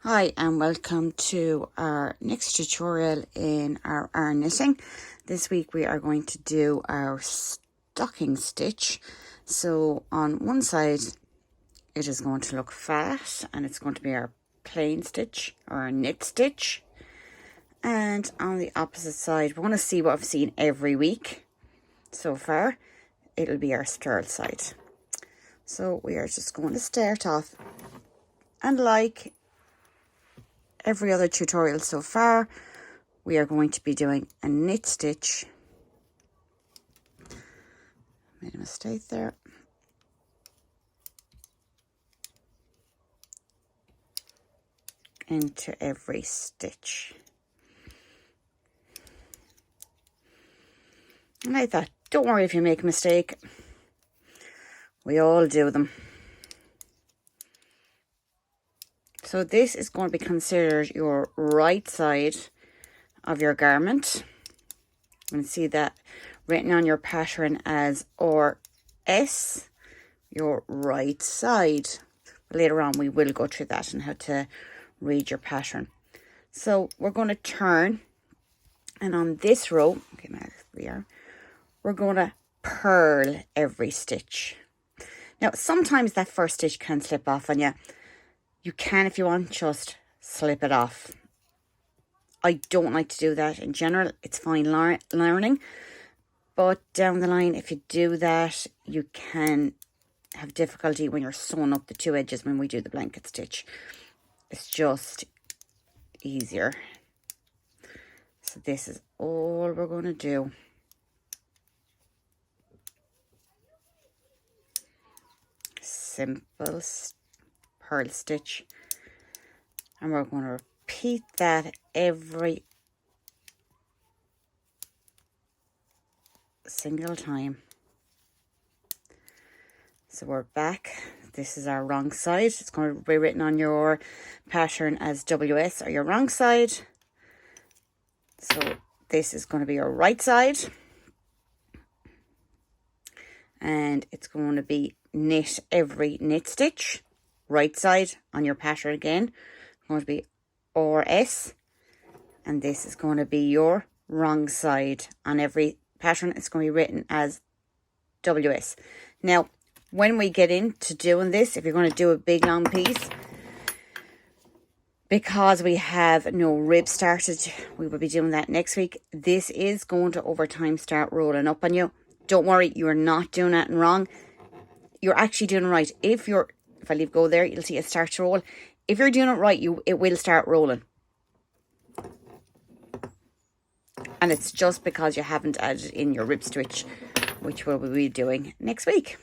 Hi and welcome to our next tutorial in our yarn knitting. This week we are going to do our stocking stitch. So on one side it is going to look flat and it's going to be our plain stitch or our knit stitch. And on the opposite side we're going to see what I've seen every week so far. It'll be our stole side. So we are just going to start off, and like every other tutorial so far, we are going to be doing a knit stitch. Made a mistake there. Into every stitch. And I thought, don't worry if you make a mistake. We all do them. So this is going to be considered your right side of your garment. You can see that written on your pattern as RS, your right side. Later on we will go through that and how to read your pattern. So we're going to turn, and on this row, okay, now we are, we're going to purl every stitch. Now sometimes that first stitch can slip off on you. You can, if you want, just slip it off. I don't like to do that. In general, it's fine learning. But down the line, if you do that, you can have difficulty when you're sewing up the two edges when we do the blanket stitch. It's just easier. So this is all we're going to do. Simple purl stitch, and we're going to repeat that every single time. So we're back. This is our wrong side. It's going to be written on your pattern as WS, or your wrong side. So this is going to be your right side, and it's going to be knit every knit stitch. Right side on your pattern again, going to be RS, and this is going to be your wrong side on every pattern. It's going to be written as WS. Now, when we get into doing this, if you're going to do a big long piece, because we have no rib started, we will be doing that next week. This is going to over time start rolling up on you. Don't worry, you're not doing that wrong. You're actually doing it right. If I leave go there, you'll see it start to roll. If you're doing it right, it will start rolling. And it's just because you haven't added in your rib stitch, which we'll be doing next week.